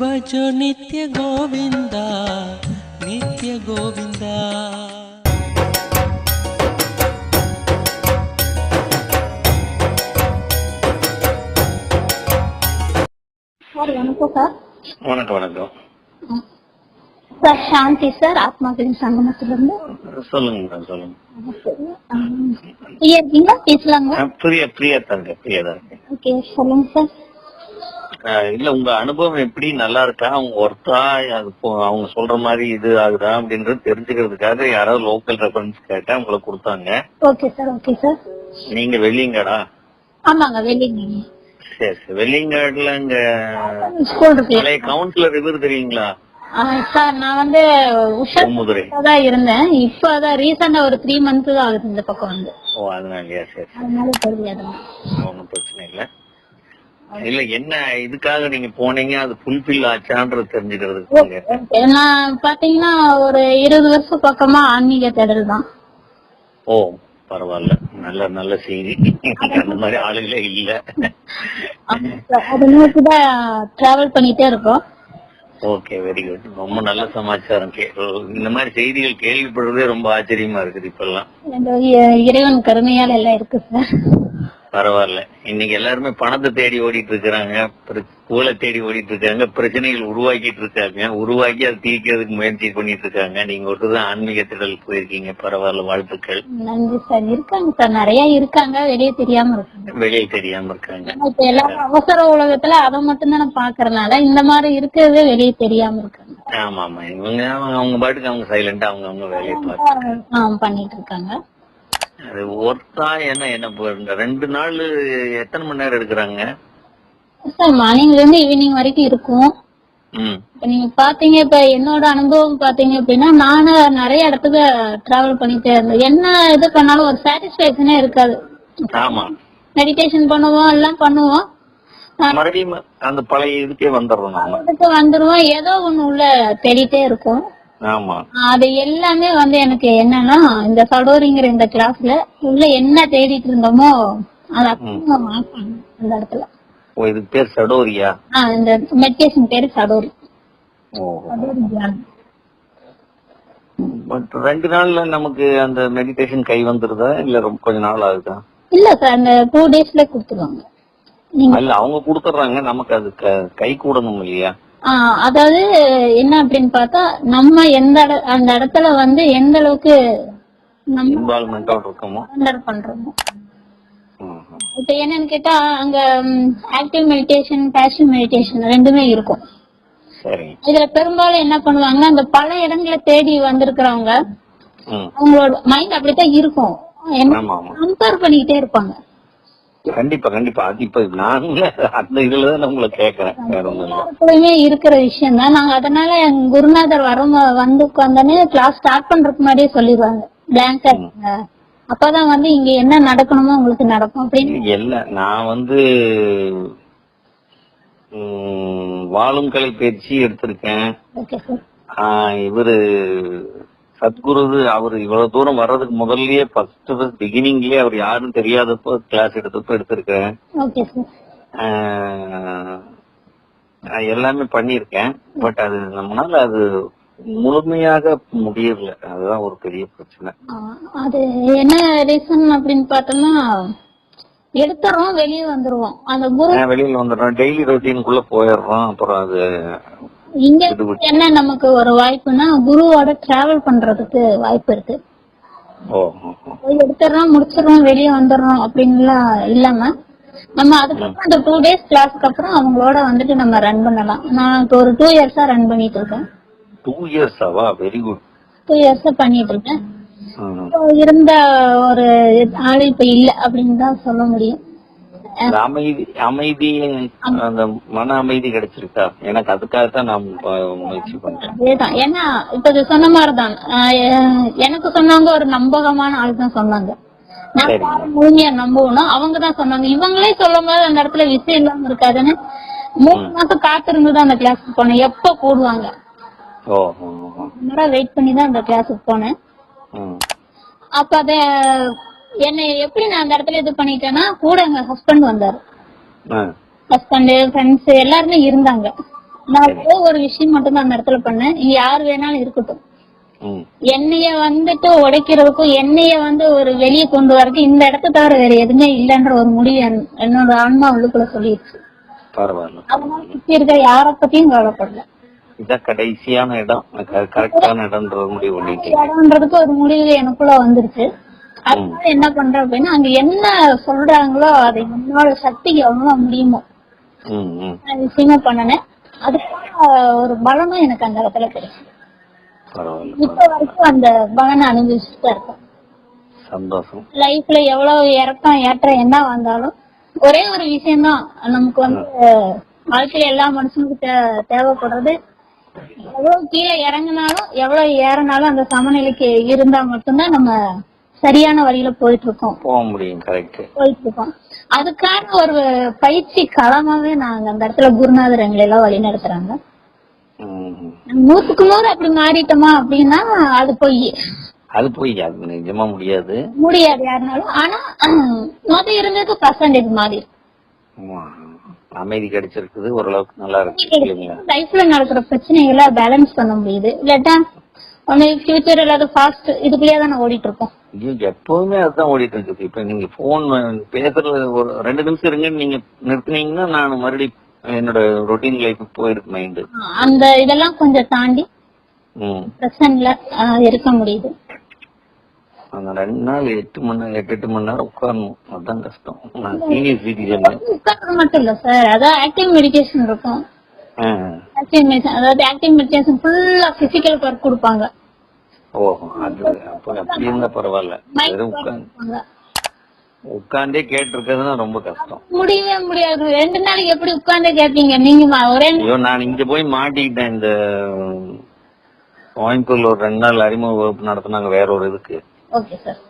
भजो नित्य गोविंदा नित्य गोविंदा। சார் வணக்கம் சார். வணக்கம் வணக்கம் சார் சாந்தி சார், ஆத்மாக்களின் சங்கமத்திலிருந்து. சொல்லுங்க மேடம் சொல்லுங்க. ஃப்ரீயா இருக்கீங்களா, பேசலாங்களா? ஃப்ரீயா தான் இருக்கேன். ஓகே சொல்லுங்க சார். இல்ல உங்க அனுபவம் எப்படி, நல்லா இருக்கா, அவங்க ஒர்த்தா, அவங்க சொல்ற மாதிரி இது ஆகுதா அப்படின்றது தெரிஞ்சுக்கிறதுக்காக யாராவது லோக்கல் ரெஃபரன்ஸ் கேட்டா உங்களை கொடுத்தாங்க. Okay sir. Okay sir. நீங்க வெள்ளியங்காடா? ஆமாங்க, வெள்ளிங்க. சரி சரி. வெள்ளியங்காடுல இங்க ஸ்கூல் இருக்கு. கவுன்சிலர் இவர் தெரியுங்களா சார்? நான் வந்து உஷா இருந்தேன். இப்ப அதான் ரீசெண்டா ஒரு 3 months தான் ஆகுது இந்த பக்கம் வந்து. ஓ அதனாலயா? சரி அதனால தெரியாது. ஒன்னும் பிரச்சனை இல்ல. இல்ல என்ன இதுக்காக நீங்க போனீங்க, அது ஃபுல்ஃபில் ஆச்சான்றது தெரிஞ்சுக்கிறதுக்கு. நான் பாத்தீங்கன்னா ஒரு 20 வருஷம் பக்கமா ஆன்மீக தேடல் தான். ஓ பரவாயில்ல, நல்ல நல்ல செய்தி. அந்த மாதிரி ஆளுகளே இல்ல. அது நோக்கிதான் டிராவல் பண்ணிட்டே இருக்கோம். Okay, very good. ரொம்ப நல்ல சமாச்சாரம். இந்த மாதிரி செய்திகள் கேள்விப்படுறதே ரொம்ப ஆச்சரியமா இருக்குது இப்பெல்லாம். இறைவன் கருணையால எல்லாம் இருக்கு சார். பரவாயில்ல. இன்னைக்கு எல்லாருமே பணத்தை தேடி ஓடிட்டு இருக்காங்க, புகழை தேடி ஓடிட்டு இருக்காங்க, பிரச்சனைகள் உருவாக்கிட்டு இருக்காங்க, உருவாக்கி அதை தீர்க்கிறதுக்கு முயற்சி பண்ணிட்டு இருக்காங்க. நீங்க ஒருத்தர் ஆன்மீக திடல் போயிருக்கீங்க, பரவாயில்ல, வாழ்த்துக்கள். நன்றி சார். இருக்காங்க சார், நிறைய இருக்காங்க, வெளியே தெரியாம இருக்காங்க. வெளியே தெரியாம இருக்காங்க. இப்ப எல்லாரும் அவசர உலகத்துல அதை மட்டும் தான் பாக்குறதுனால இந்த மாதிரி இருக்கிறது வெளியே தெரியாம இருக்காங்க. ஆமா ஆமா, இவங்க அவங்க பாட்டுக்கு அவங்க சைலண்டா அவங்க வேலையை பார்த்து பண்ணிட்டு இருக்காங்க. அது ஒர்த்தா என்ன 2 நாள் எத்தனை மணி நேரம் எடுக்கிறாங்க சார்? மார்னிங்ல இருந்து ஈவினிங் வரைக்கும் இருக்கும். இப்ப நீங்க பாத்தீங்க, இப்ப என்னோட அனுபவம் பாத்தீங்க அப்படின்னா, நானும் நிறைய இடத்துக்கு டிராவல் பண்ணிட்டே இருந்தேன். என்ன இது பண்ணாலும் ஒரு சாட்டிஸ்பேக்ஷனே இருக்காது. ஆமா, மெடிடேஷன் பண்ணுவோம், எல்லாம் பண்ணுவோம், மறுபடியும் அந்த பழைய இதுக்கே வந்துருவோம். ஏதோ ஒண்ணு உள்ள தேடிட்டே இருக்கும். ஆமா, அது எல்லாமே வந்து எனக்கு என்னன்னா, இந்த சடோரிங்கிற இந்த கிளாஸ்ல உள்ள என்ன தேடிட்டு இருந்தோமோ அது அந்த இடத்துல. இதுக்கு பேர் சடோரியா? இந்த மெடிடேஷன் பேரு சடோரி. பட் 2 நாள்ல நமக்கு அந்த மெடிடேஷன் கை வந்துருதா இல்ல ரொம்ப கொஞ்ச நாள் ஆகுதா? இல்ல சார், அந்த 2 daysல கொடுத்துருவாங்க. இல்ல அவங்க கொடுத்துறாங்க, நமக்கு அது கை கூடணும் இல்லையா? அதாவது என்ன அப்படின்னு பார்த்தா, நம்ம அந்த இடத்துல வந்து எந்த அளவுக்கு இன்வால்வ்மெண்டோட இருக்கோமோ பண்றோமோ. இப்ப என்னன்னு கேட்டா, அங்க ஆக்டிவ் மெடிடேஷன், பேசிவ் மெடிடேஷன் ரெண்டுமே இருக்கும். இதுல பெரும்பாலும் என்ன பண்ணுவாங்க, அந்த பல இடங்களை தேடி வந்திருக்கிறவங்க அவங்களோட மைண்ட் அப்படித்தான் இருக்கும், கம்பேர் பண்ணிக்கிட்டே இருப்பாங்க. கண்டிப்பா கண்டிப்பா. அது இப்ப நான் அந்த இதுலதான் உங்களை கேக்குறேன். இருக்கிற விஷயம் தான். நாங்க அதனால எங்க குருநாதர் வந்து உட்காந்தோடனே கிளாஸ் ஸ்டார்ட் பண்றதுக்கு முன்னாடியே சொல்லிடுவாங்க, பிளாங்கா அப்பதான் வந்து இங்க என்ன நடக்கணுமோ உங்களுக்கு நடக்கும் அப்படின்னு. இல்ல நான் வந்து வாழும் கலை பயிற்சி எடுத்திருக்கேன். இவரு சத்குரு அவரு இவ்வளவு தூரம் வர்றதுக்கு முதல்லயே ஃபர்ஸ்ட் பிகினிங்லயே அவர் யாரும் தெரியாதப்போ கிளாஸ் எடுத்திருக்கேன். எல்லாமே பண்ணிருக்கேன். பட் அது நம்மளால அது முழுமையாக முடியல, அதுதான் ஒரு பெரிய பிரச்சனை. அது என்ன ரீசன் அப்படின்னு பார்த்தோம்னா, எடுத்துறோம், வெளியே வந்துருவோம், அந்த வெளியில வந்துடுறோம், டெய்லி ரொட்டீனுக்குள்ள போயிடுறோம். அப்புறம் அது இங்க என்ன நமக்கு ஒரு வாய்ப்புனா, குருவோட டிராவல் பண்றதுக்கு வாய்ப்பு இருக்கு. எடுத்துறோம், முடிச்சிடறோம், வெளியே வந்துடுறோம் அப்படின்லாம் இல்லாம நம்ம அதுக்கப்புறம் அந்த 2 days கிளாஸ்க்கு அப்புறம் அவங்களோட வந்துட்டு நம்ம ரன் பண்ணலாம். நான் ஒரு 2 years ரன் பண்ணிட்டு இருக்கேன். 2 years-ஆவா? Very good. 2 years பண்ணிட்டு இருக்கேன். இருந்த ஒரு ஆளு இப்ப இல்ல அப்படின்னு தான் சொல்ல முடியும். அமைதி, அந்த மன அமைதி கிடைச்சிருக்கா? எனக்கு அதுக்காகத்தான் நான் முயற்சி பண்றேன். அதேதான். ஏன்னா இப்ப சொன்ன மாதிரிதான் எனக்கு சொன்னவங்க ஒரு நம்பகமான ஆள் தான் சொன்னாங்க. நான் முழுமையா நம்பணும், அவங்கதான் சொன்னாங்க. இவங்களே சொல்லும் போது அந்த இடத்துல விஷயம் இல்லாம இருக்காதுன்னு 3 மாசம் காத்திருந்துதான் அந்த கிளாஸுக்கு போனேன். எப்ப போடுவாங்க வெயிட் பண்ணி தான் அந்த கிளாஸுக்கு போனேன். அப்ப அத என்னை எப்படி நான் அந்த இடத்துல இது பண்ணிட்டேன்னா, கூட எங்க ஹஸ்பண்ட் வந்தாரு. ஹஸ்பண்ட், ஃப்ரெண்ட்ஸ் எல்லாருமே இருந்தாங்க. நான் ஒரே ஒரு விஷயம் மட்டும் தான் அந்த இடத்துல பண்ணேன். இங்க யாரு வேணாலும் இருக்கட்டும், எண்ணெய வந்துட்டு உடைக்கிறதுக்கும் எண்ணெய வந்து ஒரு வெளியே கொண்டு வரதுக்கு இந்த இடத்த தவிர வேற எதுவுமே இல்லைன்ற ஒரு முடிவு என்னோட ஆன்மா உள்ளுக்குள்ள சொல்லிடுச்சு. பரவாயில்ல. அதனால சுத்தி இருக்க யார பத்தியும் கவலைப்படல. இதான் கடைசியான இடம், கரெக்டான இடம்ன்ற முடிவு இடம்ன்றதுக்கு ஒரு முடிவு எனக்குள்ள வந்துருச்சு. அதனால என்ன பண்றேன் அப்படின்னா, அங்க என்ன சொல்றாங்களோ அதை என்னோட சக்திக்கு எவ்வளவு முடியுமோ விஷயமா பண்ணினேன். அதுக்கான ஒரு பலனும் எனக்கு அந்த இடத்துல கிடைக்கும். இப்ப வரைக்கும் அந்த பலனை அனுபவிச்சுட்டு இருக்கேன். சந்தோஷம். லைஃப்ல எவ்வளவு இறக்கம் ஏற்றம் என்ன வந்தாலும் ஒரே ஒரு விஷயம்தான் நமக்கு வந்து வாழ்க்கையில எல்லா மனுஷனுக்கும் தேவைப்படுறது, எவ்வளவு கீழே இறங்கினாலும் எவ்வளவு ஏறினாலும் அந்த சமநிலைக்கு இருந்தா மட்டும்தான் நம்ம சரியான வழியில போயிட்டு இருக்கோம், போக முடியும். போயிட்டு இருக்கோம். அதுக்கான ஒரு பயிற்சி களமாவே நாங்க அந்த இடத்துல குருநாதர் எங்களை எல்லாம் வழி நடத்துறாங்க. 100க்கு 100 அப்படி மாறிட்டோமா அப்படின்னா அது போய் அது நிஜமா முடியாது யாருனாலும். ஆனா இருந்ததுக்கு பர்சன்டேஜ் மாறி அமைதி கிடைச்சிருக்குது, ஓரளவுக்கு நல்லா இருக்கு. லைஃப்ல நடக்கிற பிரச்சனைகளை பேலன்ஸ் பண்ண முடியுது. இல்லாட்டா ஃபியூச்சர் இல்லாத ஃபாஸ்ட் இதுக்குள்ளேயே தானே ஓடிட்டு இருக்கோம். எப்பவுமே அதுதான் ஓடிட்டு இருக்குது. இப்ப நீங்க போன் பேசுறது ஒரு 2 நிமிஷம் இருங்கன்னு நீங்க நிறுத்தினீங்கன்னா நான் மறுபடியும் என்னோட ரொட்டீன் லைஃப் போயிருக்கு மைண்ட். அந்த இதெல்லாம் கொஞ்சம் தாண்டி பிரசன்ட்ல இருக்க முடியுது. அந்த 2 நாள் 8 மணி நேரம் உட்காரணும், அதுதான் கஷ்டம். நான் சீனியர் சிட்டிசன். உட்கார்றது மட்டும் இல்ல சார், அதான் ஆக்டிவ் மெடிடேஷன் இருக்கும். அதாவது ஆக்டிவ் மெடிடேஷன் ஃபுல்லா பிசிக்கல் ஒர்க் கொடுப்பாங்க. ஓஹோ, அது அப்படி இருந்தா பரவாயில்ல. உட்கார்ந்தே கேட்டு இருக்கிறதுனா ரொம்ப கஷ்டம். முடியவே முடியாது. 2 நாளைக்கு எப்படி உட்கார்ந்தே கேட்பீங்க நீங்க? ஒரே நான் இங்க போய் மாட்டிக்கிட்டேன். இந்த கோயம்புத்தூர்ல ஒரு 2 நாள் அறிமுக வகுப்பு நடத்தினாங்க வேற ஒரு இதுக்கு. Okay sir.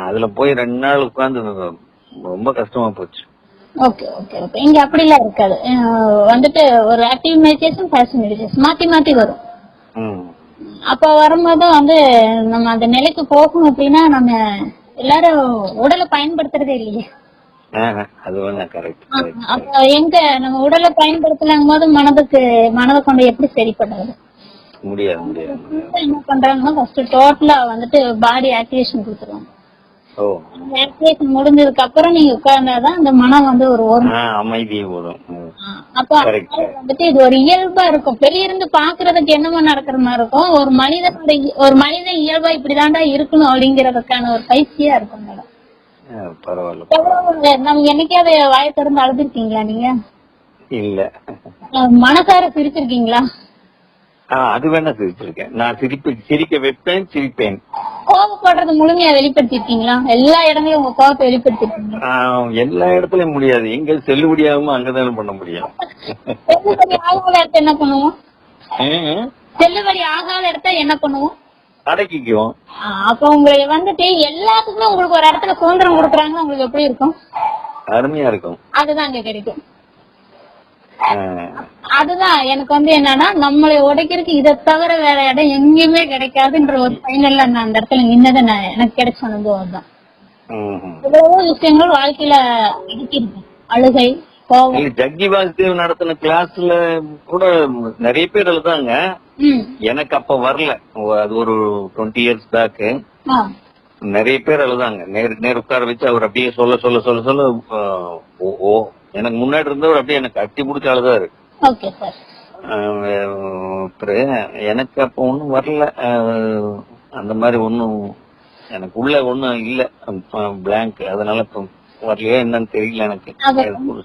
அதுல போய் 2 நாள் உட்கார்ந்து ரொம்ப கஷ்டமா போச்சு. Okay okay okay. இங்க அப்படிலாம் இருக்காது. வந்துட்டு ஒரு ஆக்டிவ் மெடிடேஷன், பாசிவ் மெடிடேஷன் மாத்தி வரும். அப்ப வரும்போது வந்து நம்ம அந்த நிலைக்கு போகணும் அப்படின்னா நம்ம எல்லாரும் உடலை பயன்படுத்துறதே இல்லையே. அப்ப எங்க நம்ம உடலை பயன்படுத்தலாம் போது மனதை கொண்டு எப்படி சரிப்படுறது? முடியாது. என்ன பண்றாங்கன்னா ஃபர்ஸ்ட் டோட்டலா வந்துட்டு பாடி ஆக்டிவேஷன் கொடுத்துருவாங்க. ஆக்டிவேஷன் முடிஞ்சதுக்கு அப்புறம் நீங்க உட்கார்ந்தாதான் அந்த மனம் வந்து ஒரு அமைதி வரும். அப்ப வந்துட்டு இது ஒரு இயல்பா இருக்கும். வெளிய இருந்து பாக்குறதுக்கு என்னமா நடக்கிற மாதிரி இருக்கும். ஒரு மனிதன் இயல்பா இப்படிதான்டா இருக்கணும் அப்படிங்கறதுக்கான ஒரு பயிற்சியா இருக்கும் மேடம். நம்ம என்னைக்காவது வாயை திறந்து அழுதுருக்கீங்களா நீங்க? இல்ல. மனசார சிரிச்சிருக்கீங்களா? அது வேணா சிரிச்சிருக்கேன். நான் சிரிக்க வைப்பேன், சிரிப்பேன். கோபப்படுறது முழுமையா வெளிப்படுத்திருக்கீங்களா? எல்லா இடங்களையும் உங்க கோபத்தை வெளிப்படுத்திருக்கீங்க? எல்லா இடத்துலயும் முடியாது. எங்க செல்லுபடியாகவும் அங்கதானே பண்ண முடியும். செல்லுபடி ஆகாத இடத்த என்ன பண்ணுவோம்? செல்லுபடி ஆகாத இடத்த என்ன பண்ணுவோம்? அடக்கிக்குவோம். அப்ப உங்களுக்கு வந்துட்டு எல்லாத்துக்குமே உங்களுக்கு ஒரு இடத்துல சுதந்திரம் கொடுக்குறாங்கன்னா உங்களுக்கு எப்படி இருக்கும்? அருமையா இருக்கும். அதுதான் அங்க கிடைக்கும். அதுதான் எனக்கு வந்து என்னன்னா நம்மளை உடைக்கிறதுக்கு இதை தவிர வேற இடம் எங்கேயுமே கிடைக்காதுன்ற ஒரு ஃபைனல்ல நான் அந்த இடத்துல நின்னதை எனக்கு கிடைச்ச அனுபவம் தான். எவ்வளவோ விஷயங்கள் வாழ்க்கையில அடிக்கிருக்கு. அழுகை, கோபம். ஜக்கி வாசுதேவ் நடத்தின கிளாஸ்ல கூட நிறைய பேர் எழுதாங்க. எனக்கு அப்ப வரல. அது ஒரு 20 years பேக். நிறைய பேர் எழுதாங்க. நேர் உட்கார வச்சு அவர் அப்படியே சொல்ல சொல்ல சொல்ல சொல்ல எனக்கு முன்னாடி இருந்தவர் அப்படியே எனக்கு அட்டி பிடிச்ச அழுதாரு. எனக்கு அப்ப ஒண்ணும் வரல. அந்த மாதிரி ஒண்ணும் எனக்கு உள்ள ஒண்ணும் இல்ல, பிளாங்க். அதனால வரலையா என்னன்னு தெரியல எனக்கு.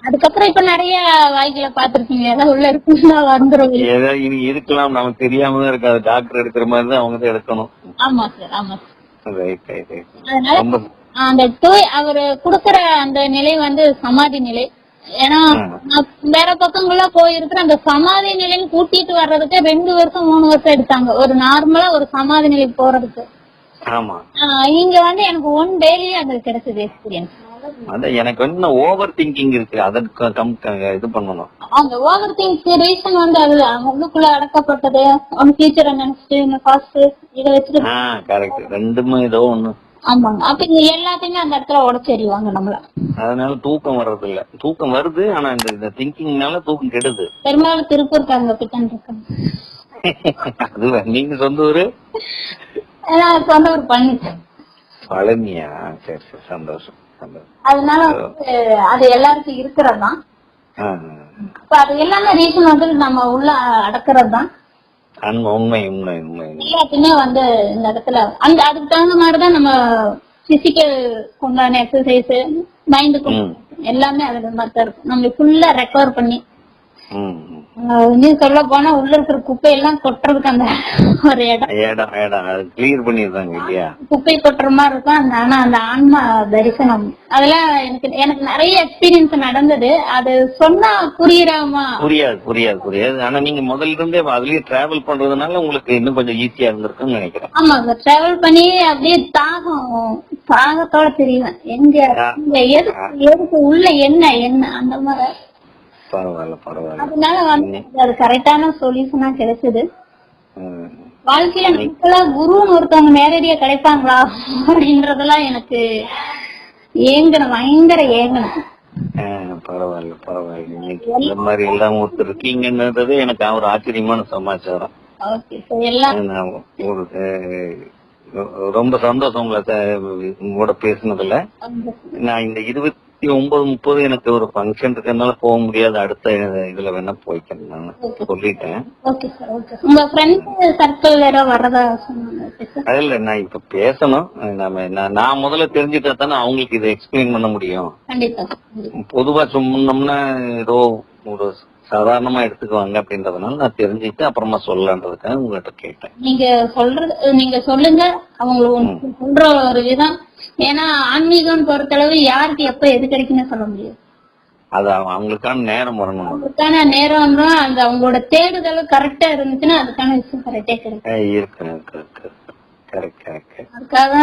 அதுக்கப்புறம் இப்ப நிறைய வாய்களை பாத்துருக்கீங்க. ஏதாவது உள்ள இருக்குன்னா வந்துரும். ஏதாவது இனி இருக்கலாம், நமக்கு தெரியாம தான் இருக்காது. டாக்டர் எடுக்கிற மாதிரி தான் அவங்க தான் எடுக்கணும். ஆமா சார், ஆமா. ரொம்ப அந்த அவரு குடுக்கற அந்த நிலை வந்து சமாதி நிலை. ஏன்னா வேற பக்கங்கள்ல போயிருக்கிற அந்த சமாதி நிலைன்னு கூட்டிட்டு வர்றதுக்கு 2 வருஷம் 3 வருஷம் எடுத்தாங்க ஒரு நார்மலா ஒரு சமாதி நிலைக்கு போறதுக்கு. இங்க வந்து எனக்கு 1 டேலயே அது கிடைச்சது எக்ஸ்பீரியன்ஸ். அதான் எனக்கு வந்து ஓவர் திங்கிங் இருக்கு, அதற்கு இது பண்ணணும். அந்த ஓவர் திங்கிங் ரீசன் வந்து அது உள்ளுக்குள்ள அடக்கப்பட்டது. ஒன்னு ஃபியூச்சரை நினைச்சிட்டு இந்த பாஸ்ட் இத வச்சுட்டு. கரெக்ட். ரெண்டுமே ஏதோ ஒண்ணு ஆமாங்க. அப்ப இங்க எல்லாத்தையுமே அந்த இடத்துல உடச்செறிவாங்க நம்மள. அதனால தூக்கம் வர்றது இல்ல. தூக்கம் வருது, ஆனா இந்த திங்கிங்னால தூக்கம் கெடுது. பெரும்பாலும் திருப்பூர்காரங்க பிட்டன் இருக்காங்க. அது நீங்க சொந்த ஊரு? சொந்த ஊர் பழனி. பழனியா? சரி சரி, சந்தோஷம் சந்தோஷம். அதனால அது எல்லாருக்கும் இருக்கிறதுதான். அப்ப அது எல்லாமே ரீசன் வந்து நம்ம உள்ள அடக்குறது தான். உண்மை உண்மை உண்மை. எல்லாத்தையுமே வந்து இந்த இடத்துல அந்த அதுக்கு தகுந்த மாதிரிதான் நம்ம பிசிக்கல் உண்டான எக்ஸசைஸ், மைண்டுக்கு எல்லாமே அதுல மாதிரி தான் இருக்கும். நம்ம ஃபுல்லா ரெக்கவர் பண்ணி இன்னும் சொல்ல போனா உள்ள இருக்கிற குப்பையெல்லாம் கொட்டுறதுக்கு அந்த ஒரு இடம் கிளியர் பண்ணிடுறாங்க இல்லையா? குப்பை கொட்டுற மாதிரி இருக்கும். ஆனா அந்த ஆன்மா தரிசனம் அதெல்லாம் எனக்கு நிறைய எக்ஸ்பீரியன்ஸ் நடந்தது. அது சொன்னா புரியாது. ஆனா நீங்க முதல்ல இருந்தே அதுலயே டிராவல் பண்றதுனால உங்களுக்கு இன்னும் கொஞ்சம் ஈஸியா இருந்திருக்குன்னு நினைக்கிறேன். ஆமாங்க, டிராவல் பண்ணி அப்படியே தாகத்தோட தெரியும் எங்க எதுக்கு உள்ள என்ன அந்த மாதிரி. பரவாயில்ல. அதனால வந்து அது கரெக்டான சொல்யூஷனா கிடைச்சது. வாழ்க்கையில நமக்கெல்லாம் குருன்னு ஒருத்தவங்க நேரடியா கிடைப்பாங்களா அப்படின்றதெல்லாம் எனக்கு பயங்கர ஏங்கணும். பரவாயில்ல. இன்னைக்கு இந்த மாதிரி எல்லாம் ஒருத்தர் இருக்கீங்கன்றது எனக்கு ஒரு ஆச்சரியமான சமாச்சாரம். ரொம்ப சந்தோஷம் உங்களோட பேசுனதுல. நான் இந்த 29-30 எனக்கு ஒரு ஃபங்க்ஷன் இருக்கறதுனால போக முடியாது. அடுத்த இதுல வேணா போய்க்கிறேன் நான் சொல்லிட்டேன். இல்ல, நான் இப்ப பேசணும். நான் முதல்ல தெரிஞ்சுட்டா தானே அவங்களுக்கு இதை எக்ஸ்பிளைன் பண்ண முடியும். பொதுவா சொன்னோம்னா ஏதோ ஒரு சாதாரணமா எடுத்துக்குவாங்க அப்படின்றதுனால நான் தெரிஞ்சுட்டு அப்புறமா சொல்லலான்றதுக்காக உங்ககிட்ட கேட்டேன். நீங்க சொல்லுங்க, அவங்களுக்கு சொல்ற ஒரு விதம். ஏன்னா ஆன்மீகம் பொறுத்தளவு யாருக்கு எப்ப எது கிடைக்குன்னு சொல்ல முடியாது. அது அவங்களுக்கான நேரம் வரணும். அவங்களுக்கான நேரம் அந்த அவங்களோட தேடுதல் கரெக்டா இருந்துச்சுன்னா அதுக்கான விஷயம் கரெக்டா கிடைக்கும். அதுக்காக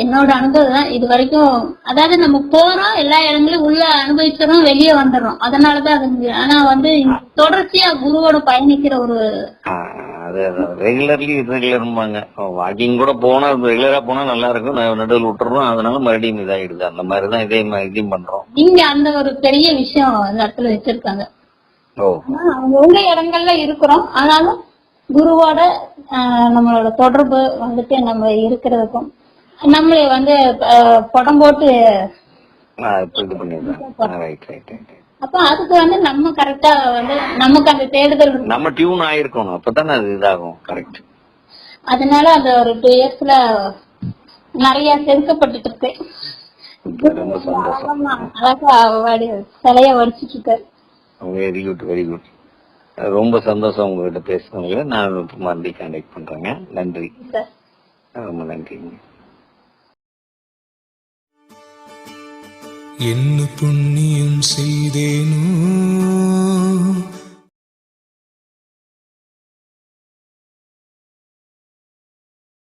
என்னோட அனுபவம் தான் இது வரைக்கும். அதாவது நம்ம போறோம், எல்லா இடங்களையும் உள்ள அனுபவிச்சிடறோம், வெளியே வந்துடுறோம். அதனாலதான் அது. ஆனா வந்து தொடர்ச்சியா குருவோட பயணிக்கிற ஒரு ரெகுலர்மாங்க வாக்கிங் கூட போனா ரெகுலரா போனா நல்லா இருக்கும். நடுவில் விட்டுறோம், அதனால மறுபடியும் இதாயிடுது. அந்த மாதிரிதான் இதையும் பண்றோம். நீங்க அந்த ஒரு பெரிய விஷயம் அந்த இடத்துல வச்சிருக்காங்க. அவங்க உள்ள இடங்கள்ல இருக்கிறோம், ஆனாலும் குருவோட நம்மளோட தொடர்பு வந்துட்டு நம்ம இருக்கிறதுக்கும் நம்மளே வந்து படம் போட்டு அப்ப அதுக்கு வந்து நம்ம கரெக்டா வந்து நமக்கு அந்த தேடுதல் நம்ம டியூன் ஆயிருக்கணும். அப்பதான் அது இதாகும். கரெக்ட். அதனால அந்த ஒரு 2 இயர்ஸ்ல நிறைய செதுக்கப்பட்டு இருக்கு. ரொம்ப சந்தோஷம். அழகா சிலைய வடிச்சிட்டு இருக்காரு. Very good. ரொம்ப சந்தோஷம் உங்ககிட்ட பேசுனதுல. நான் மறுபடியும் கான்டாக்ட் பண்றேங்க. நன்றி, ரொம்ப நன்றிங்க. என்ன புண்ணியம் செய்தேனோ